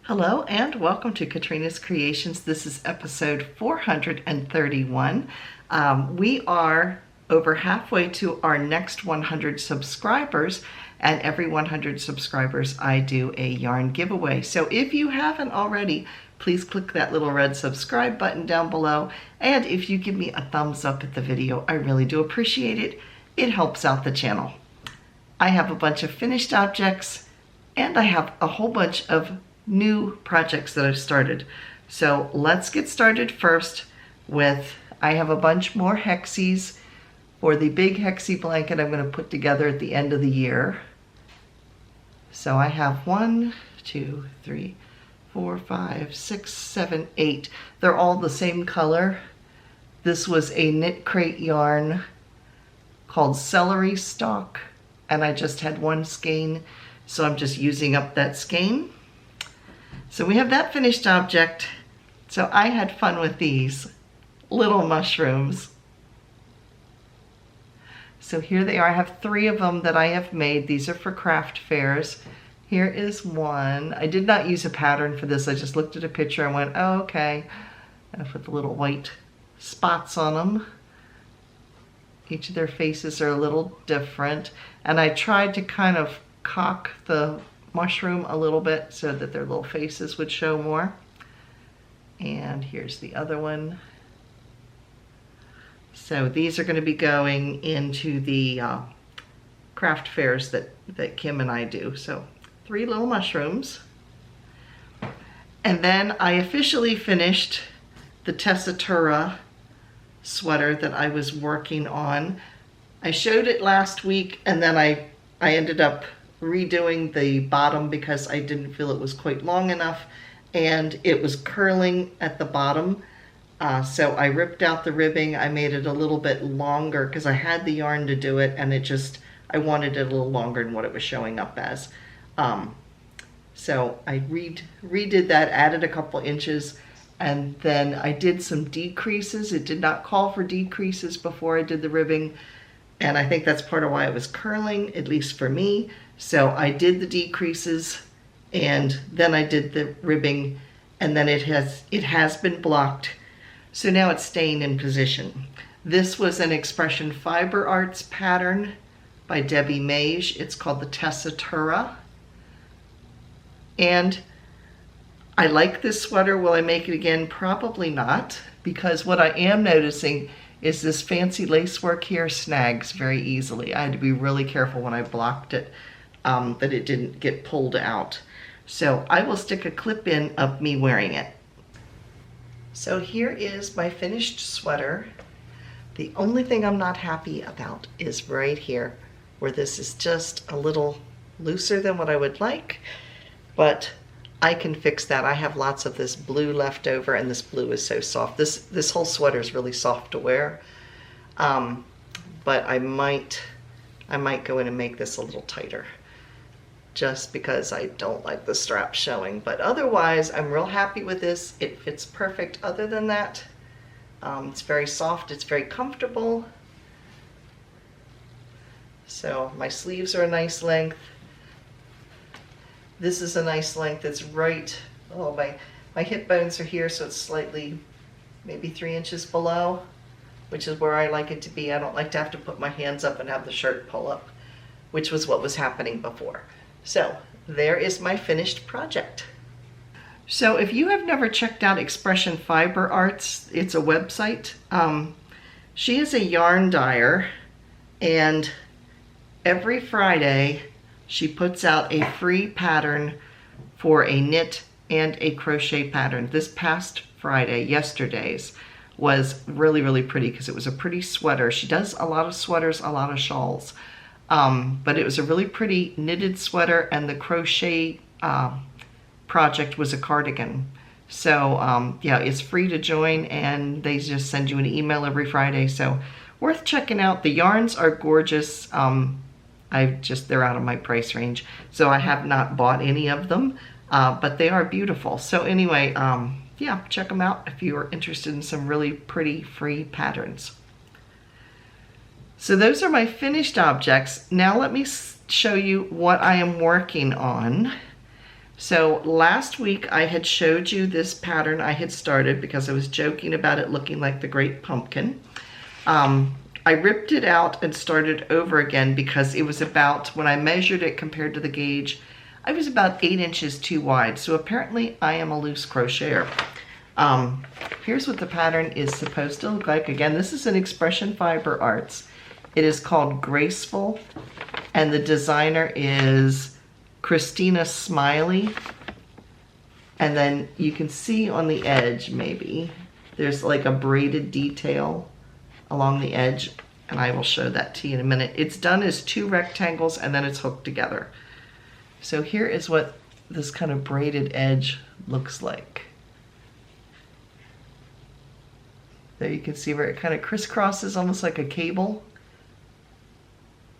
Hello and welcome to Katrinas Creations. This is episode 431. We are over halfway to our next 100 subscribers, and every 100 subscribers I do a yarn giveaway. So if you haven't already, please click that little red subscribe button down below, and if you give me a thumbs up at the video, I really do appreciate it. It helps out the channel. I have a bunch of finished objects, and I have a whole bunch of new projects that I've started. So let's get started first with, I have a bunch more hexies for the big hexie blanket I'm going to put together at the end of the year. So I have 1, 2, 3, 4, 5, 6, 7, 8. They're all the same color. This was a knit crate yarn called celery stalk, and I just had one skein, so I'm just using up that skein. So we have that finished object. So I had fun with these little mushrooms. So here they are. I have 3 of them that I have made. These are for craft fairs. Here is one. I did not use a pattern for this. I just looked at a picture and went, oh, okay. And I put the little white spots on them. Each of their faces are a little different. And I tried to kind of cock the mushroom a little bit so that their little faces would show more. And here's the other one. So these are going to be going into the craft fairs that Kim and I do. So 3 little mushrooms. And then I officially finished the tessitura sweater that I was working on. I showed it last week, and then I ended up redoing the bottom because I didn't feel it was quite long enough, and it was curling at the bottom. So I ripped out the ribbing. I made it a little bit longer because I had the yarn to do it, and I wanted it a little longer than what it was showing up as. So I redid that, added a couple inches, and then I did some decreases. It did not call for decreases before I did the ribbing, and I think that's part of why it was curling, at least for me. So I did the decreases, and then I did the ribbing, and then it has been blocked. So now it's staying in position. This was an Expression Fiber Arts pattern by Debbie Mage. It's called the Tessitura. And I like this sweater. Will I make it again? Probably not, because what I am noticing is this fancy lace work here snags very easily. I had to be really careful when I blocked it that it didn't get pulled out. So I will stick a clip in of me wearing it. So here is my finished sweater. The only thing I'm not happy about is right here, where this is just a little looser than what I would like, but I can fix that. I have lots of this blue left over, and this blue is so soft. This whole sweater is really soft to wear, but I might go in and make this a little tighter, just because I don't like the strap showing. But otherwise, I'm real happy with this. It fits perfect. Other than that, it's very soft. It's very comfortable. So my sleeves are a nice length. This is a nice length. It's right, oh, my hip bones are here, so it's slightly, maybe 3 inches below, which is where I like it to be. I don't like to have to put my hands up and have the shirt pull up, which was what was happening before. So there is my finished project. So if you have never checked out Expression Fiber Arts, it's a website. She is a yarn dyer, and every Friday she puts out a free pattern for a knit and a crochet pattern. This past Friday, yesterday's, was really, really pretty because it was a pretty sweater. She does a lot of sweaters, a lot of shawls. But it was a really pretty knitted sweater, and the crochet project was a cardigan. So yeah, it's free to join, and they just send you an email every Friday. So worth checking out. The yarns are gorgeous. They're out of my price range, so I have not bought any of them, but they are beautiful. So anyway, yeah, check them out if you are interested in some really pretty free patterns. So those are my finished objects. Now let me show you what I am working on. So last week I had showed you this pattern I had started because I was joking about it looking like the Great Pumpkin. I ripped it out and started over again because it was about, when I measured it compared to the gauge, I was about 8 inches too wide. So apparently I am a loose crocheter. Here's what the pattern is supposed to look like. Again, this is an Expression Fiber Arts. It is called Graceful, and the designer is Christina Smiley. And then you can see on the edge, maybe, there's like a braided detail along the edge, and I will show that to you in a minute. It's done as 2 rectangles and then it's hooked together. So here is what this kind of braided edge looks like. There you can see where it kind of crisscrosses almost like a cable.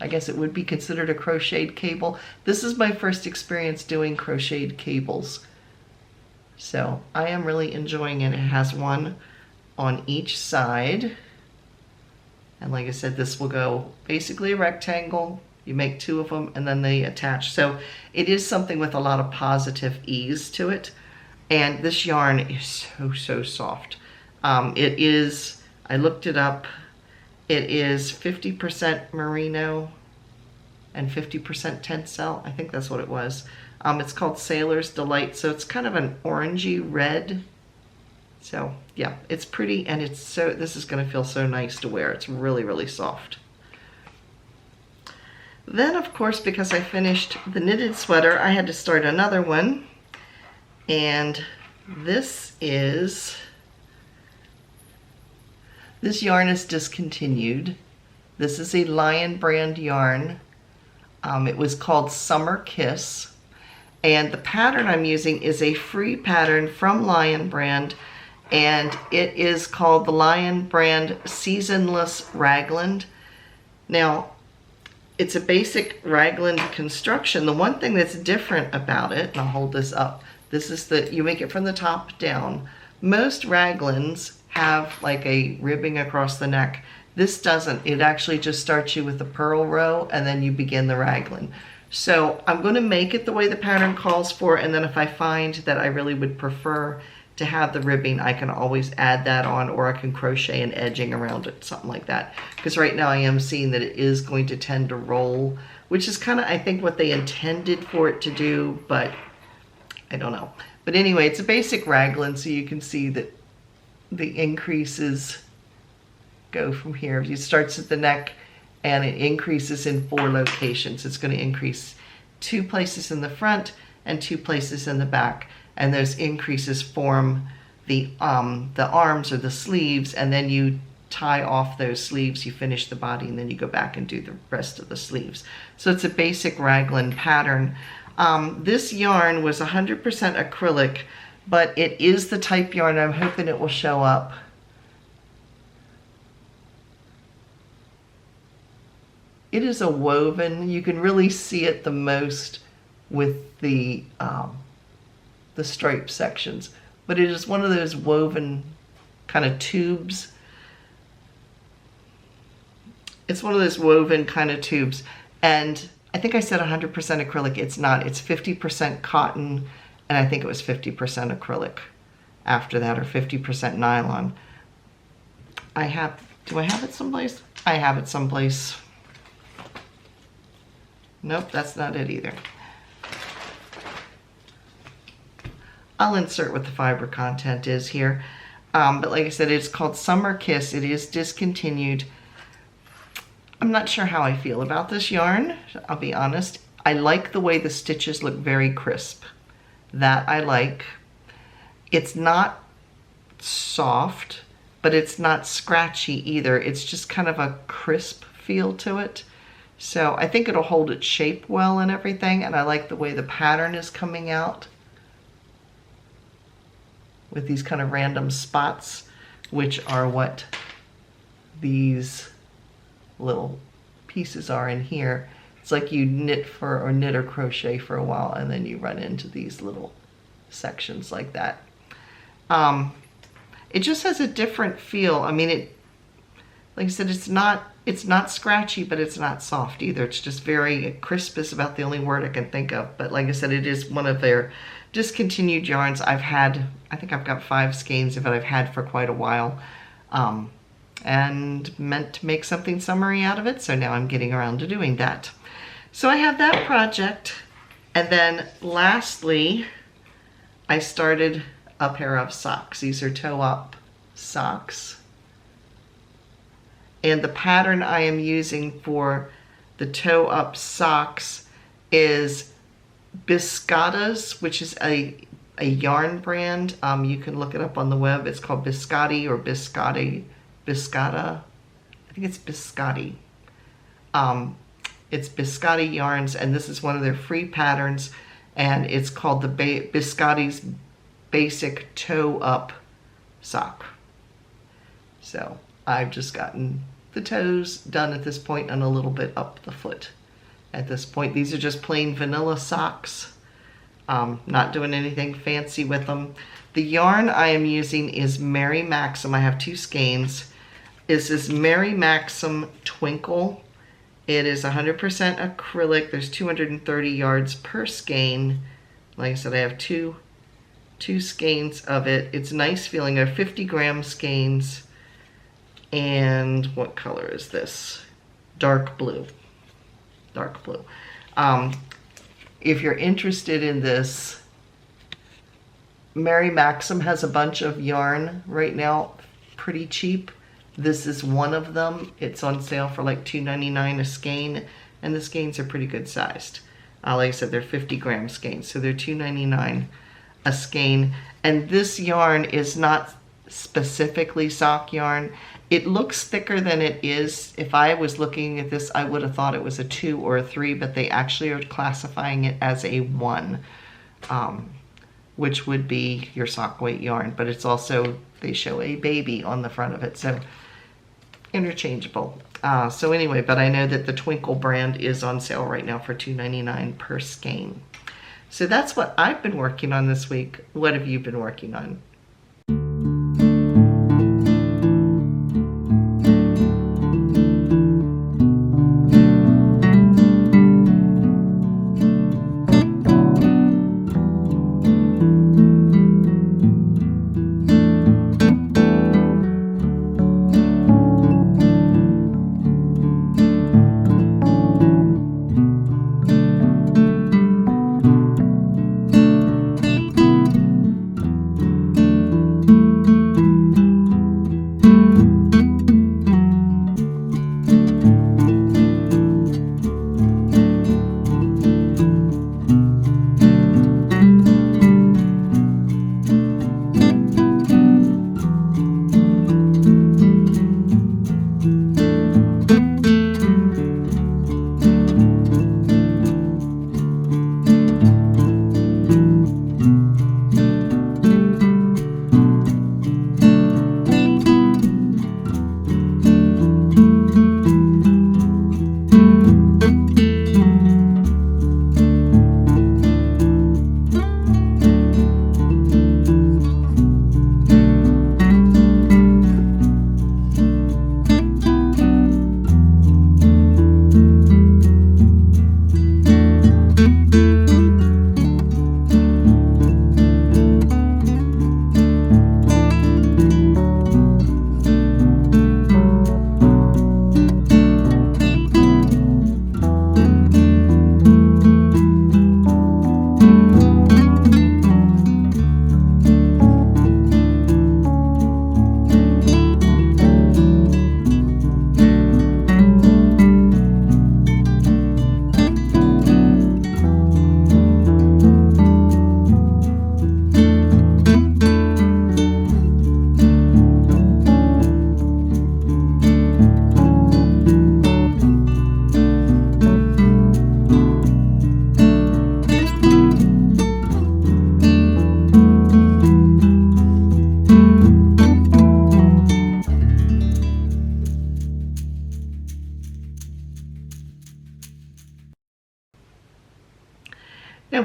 I guess it would be considered a crocheted cable. This is my first experience doing crocheted cables. So I am really enjoying it. It has one on each side. And like I said, this will go basically a rectangle. You make 2 of them and then they attach. So it is something with a lot of positive ease to it. And this yarn is so soft. It is, I looked it up, it is 50% merino and 50% tencel. I think that's what it was. It's called Sailor's Delight. So it's kind of an orangey red. So yeah, it's pretty, and it's so, this is going to feel so nice to wear. It's really, really soft. Then of course, because I finished the knitted sweater, I had to start another one. And this yarn is discontinued. This is a Lion brand yarn. It was called Summer Kiss. And the pattern I'm using is a free pattern from Lion brand. And it is called the Lion brand Seasonless Raglan. Now, it's a basic raglan construction. The one thing that's different about it, and I'll hold this up, this is you make it from the top down. Most raglans have like a ribbing across the neck. This doesn't. It actually just starts you with the purl row and then you begin the raglan. So I'm going to make it the way the pattern calls for, and then if I find that I really would prefer to have the ribbing, I can always add that on, or I can crochet an edging around it, something like that. Because right now I am seeing that it is going to tend to roll, which is kind of, I think, what they intended for it to do, but I don't know. But anyway, it's a basic raglan, so you can see that the increases go from here. It starts at the neck and it increases in 4 locations. It's going to increase 2 places in the front and 2 places in the back. And those increases form the arms or the sleeves, and then you tie off those sleeves, you finish the body, and then you go back and do the rest of the sleeves. So it's a basic raglan pattern. This yarn was 100% acrylic, but it is the type yarn, I'm hoping it will show up. It is a woven, you can really see it the most with the stripe sections, but it is one of those woven kind of tubes. It's one of those woven kind of tubes, and I think I said 100% acrylic. It's not. It's 50% cotton, and I think it was 50% acrylic after that, or 50% nylon. Do I have it someplace? I have it someplace. Nope, that's not it either. I'll insert what the fiber content is here. But like I said, it's called Summer Kiss. It is discontinued. I'm not sure how I feel about this yarn, I'll be honest. I like the way the stitches look very crisp. That I like. It's not soft, but it's not scratchy either. It's just kind of a crisp feel to it. So I think it'll hold its shape well and everything, and I like the way the pattern is coming out with these kind of random spots, which are what these little pieces are in here. It's like you knit or crochet for a while, and then you run into these little sections like that. It just has a different feel. I mean, like I said, it's not scratchy, but it's not soft either. It's just very crisp is about the only word I can think of. But like I said, it is one of their discontinued yarns. I've had, I think I've got 5 skeins of it I've had for quite a while. And meant to make something summery out of it, so now I'm getting around to doing that. So I have that project, and then lastly, I started a pair of socks. These are toe-up socks. And the pattern I am using for the toe-up socks is Biscottas, which is a yarn brand. You can look it up on the web. It's called Biscotti or Biscotti. Biscotta. I think it's Biscotti. It's Biscotti yarns, and this is one of their free patterns, and it's called the Biscotti's Basic Toe Up Sock. So I've just gotten the toes done at this point and a little bit up the foot at this point. These are just plain vanilla socks. Not doing anything fancy with them. The yarn I am using is Mary Maxim. I have 2 skeins. This is Mary Maxim Twinkle. It is 100% acrylic. There's 230 yards per skein. Like I said, I have two skeins of it. It's nice feeling. They're 50-gram skeins. And what color is this? Dark blue. Dark blue. If you're interested in this, Mary Maxim has a bunch of yarn right now, pretty cheap. This is one of them. It's on sale for like $2.99 a skein, and the skeins are pretty good sized. Like I said, they're 50-gram skeins, so they're $2.99 a skein. And this yarn is not specifically sock yarn. It looks thicker than it is. If I was looking at this, I would have thought it was a 2 or a 3, but they actually are classifying it as a 1, which would be your sock weight yarn. But it's also, they show a baby on the front of it, so interchangeable. So anyway, but I know that the Twinkle brand is on sale right now for $2.99 per skein. So that's what I've been working on this week. What have you been working on?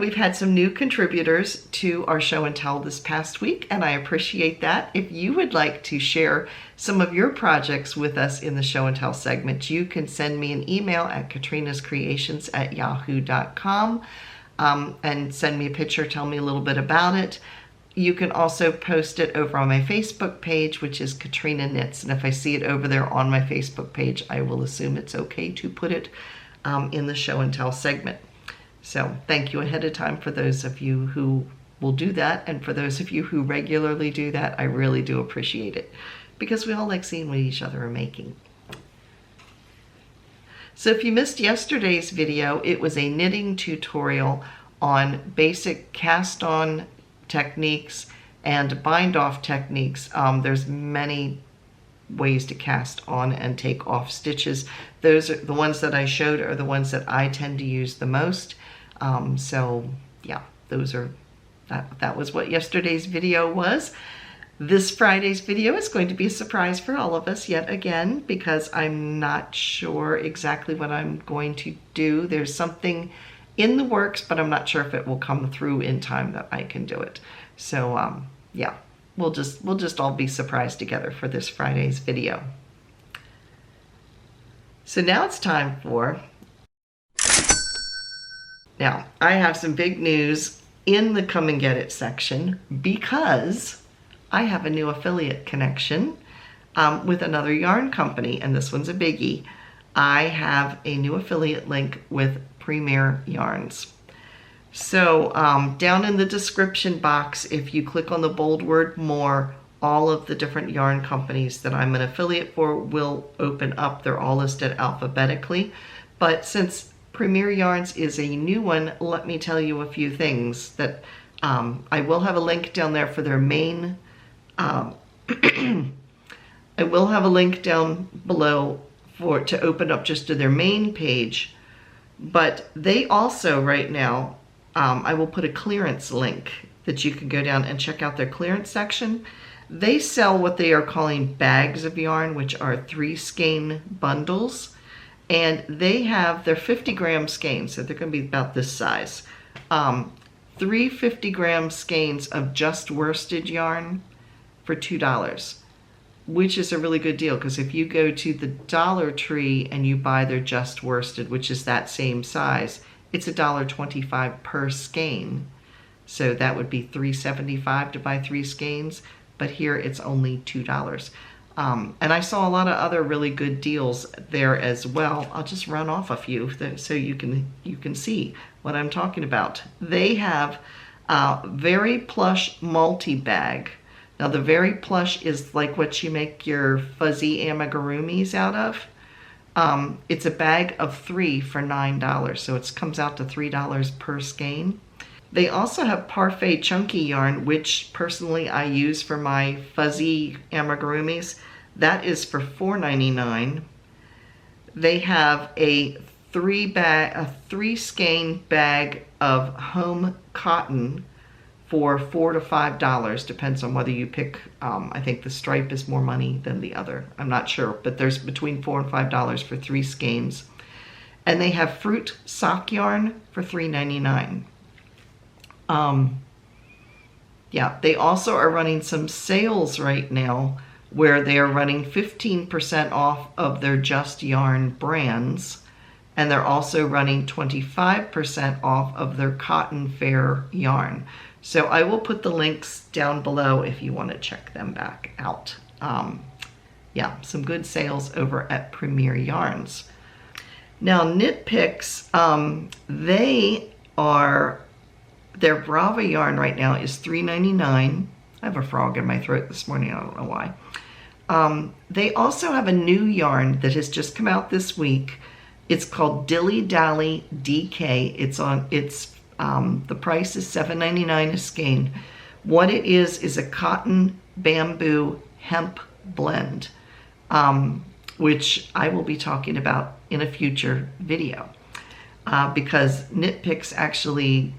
we've had some new contributors to our show and tell this past week, and I appreciate that. If you would like to share some of your projects with us in the show and tell segment, you can send me an email at KatrinasCreations@yahoo.com and send me a picture, tell me a little bit about it. You can also post it over on my Facebook page, which is Katrina Knits. And if I see it over there on my Facebook page, I will assume it's okay to put it in the show and tell segment. So thank you ahead of time for those of you who will do that. And for those of you who regularly do that, I really do appreciate it, because we all like seeing what each other are making. So if you missed yesterday's video, it was a knitting tutorial on basic cast-on techniques and bind-off techniques. There's many ways to cast on and take off stitches. Those are the ones that I showed are the ones that I tend to use the most. So yeah, that was what yesterday's video was. This Friday's video is going to be a surprise for all of us yet again, because I'm not sure exactly what I'm going to do. There's something in the works, but I'm not sure if it will come through in time that I can do it. So yeah, we'll just all be surprised together for this Friday's video. So now it's time for, now I have some big news in the Come and Get It section, because I have a new affiliate connection with another yarn company, and this one's a biggie. I have a new affiliate link with Premier Yarns. So down in the description box, if you click on the bold word more, all of the different yarn companies that I'm an affiliate for will open up. They're all listed alphabetically. But since Premier Yarns is a new one, let me tell you a few things that I will have a link down there for their main, I will have a link down below to open up just to their main page. But they also right now, I will put a clearance link that you can go down and check out their clearance section. They sell what they are calling bags of yarn, which are 3 skein bundles. And they have their 50-gram skeins, so they're going to be about this size. 3 50-gram skeins of just worsted yarn for $2. Which is a really good deal, because if you go to the Dollar Tree and you buy their just worsted, which is that same size, it's $1.25 per skein. So that would be $3.75 to buy 3 skeins, but here it's only $2. And I saw a lot of other really good deals there as well. I'll just run off a few so you can see what I'm talking about. They have Very Plush multi-bag. Now the Very Plush is like what you make your fuzzy amigurumis out of. It's a bag of 3 for $9, so it comes out to $3 per skein. They also have Parfait Chunky yarn, which personally I use for my fuzzy amigurumis. That is for $4.99. They have a 3 skein bag of home cotton for $4 to $5, depends on whether you pick, I think the stripe is more money than the other. I'm not sure, but there's between $4 and $5 for 3 skeins. And they have fruit sock yarn for $3.99. Yeah, they also are running some sales right now where they are running 15% off of their Just Yarn brands. And they're also running 25% off of their Cotton Fair yarn. So I will put the links down below if you want to check them back out. Yeah, some good sales over at Premier Yarns. Now Knit Picks, their Brava yarn right now is $3.99. I have a frog in my throat this morning, I don't know why. They also have a new yarn that has just come out this week. It's called Dilly Dally DK. The price is $7.99 a skein. What it is a cotton bamboo hemp blend, which I will be talking about in a future video, because Knit Picks actually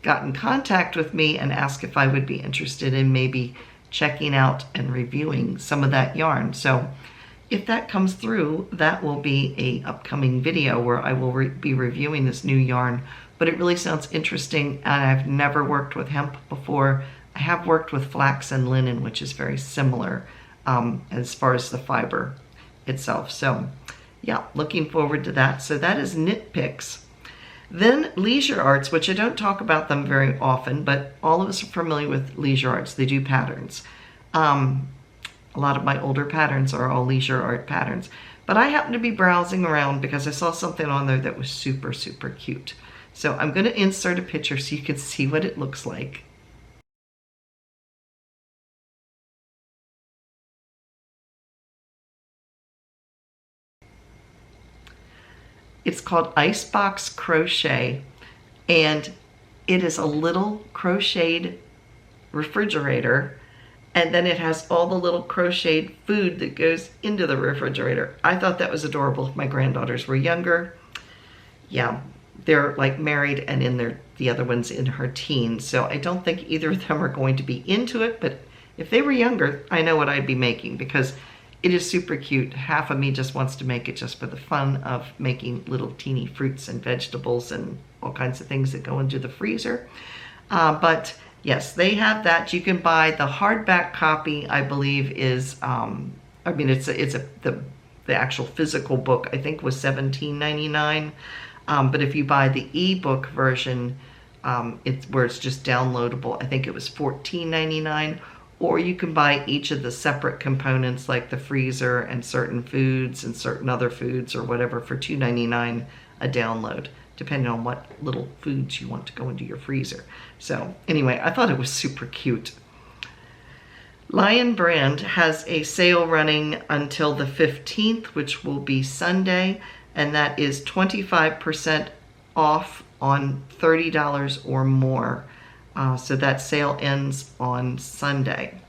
got in contact with me and asked if I would be interested in maybe checking out and reviewing some of that yarn. So if that comes through, that will be a upcoming video where I will be reviewing this new yarn but it really sounds interesting, and I've never worked with hemp before. I have worked with flax and linen, which is very similar as far as the fiber itself. So yeah, looking forward to that. So that is Knit Picks. Then Leisure Arts, which I don't talk about them very often, but all of us are familiar with Leisure Arts. They do patterns. A lot of my older patterns are all Leisure Art patterns. But I happened to be browsing around because I saw something on there that was super, super cute. So I'm going to insert a picture so you can see what it looks like. It's called Icebox Crochet, and it is a little crocheted refrigerator, and then it has all the little crocheted food that goes into the refrigerator. I thought that was adorable if my granddaughters were younger. Yeah, they're like married and the other one's in her teens, so I don't think either of them are going to be into it, but if they were younger, I know what I'd be making because it is super cute. Half of me just wants to make it just for the fun of making little teeny fruits and vegetables and all kinds of things that go into the freezer. But yes, they have that. You can buy the hardback copy, I believe is, the actual physical book, I think was $17.99. But if you buy the ebook version, where it's just downloadable, I think it was $14.99. Or you can buy each of the separate components like the freezer and certain foods and certain other foods or whatever for $2.99 a download, depending on what little foods you want to go into your freezer. So anyway, I thought it was super cute. Lion Brand has a sale running until the 15th, which will be Sunday, and that is 25% off on $30 or more. So that sale ends on Sunday.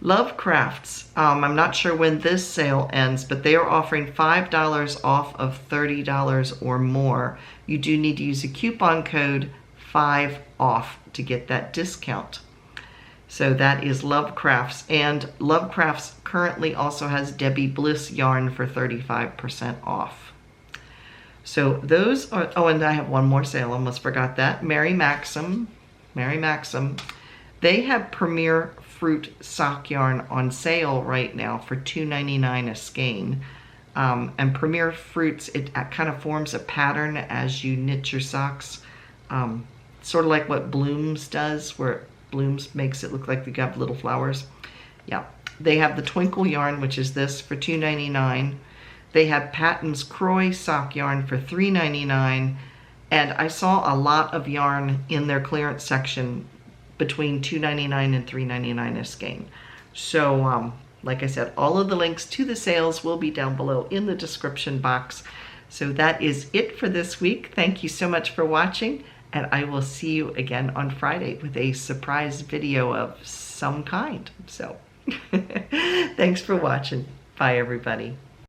Lovecrafts, I'm not sure when this sale ends, but they are offering $5 off of $30 or more. You do need to use a coupon code 5OFF to get that discount. So that is Lovecrafts, and Lovecrafts currently also has Debbie Bliss yarn for 35% off. So those are, oh, and I have one more sale, almost forgot that. Mary Maxim, they have Premier Fruit sock yarn on sale right now for $2.99 a skein. And Premier Fruits, it kind of forms a pattern as you knit your socks. Sort of like what Blooms does, where Blooms makes it look like they got little flowers. Yeah, they have the Twinkle yarn, which is this, for $2.99. They have Patton's Croy sock yarn for $3.99. And I saw a lot of yarn in their clearance section between $2.99 and $3.99 a skein. So, like I said, all of the links to the sales will be down below in the description box. So that is it for this week. Thank you so much for watching, and I will see you again on Friday with a surprise video of some kind. So, thanks for watching. Bye, everybody.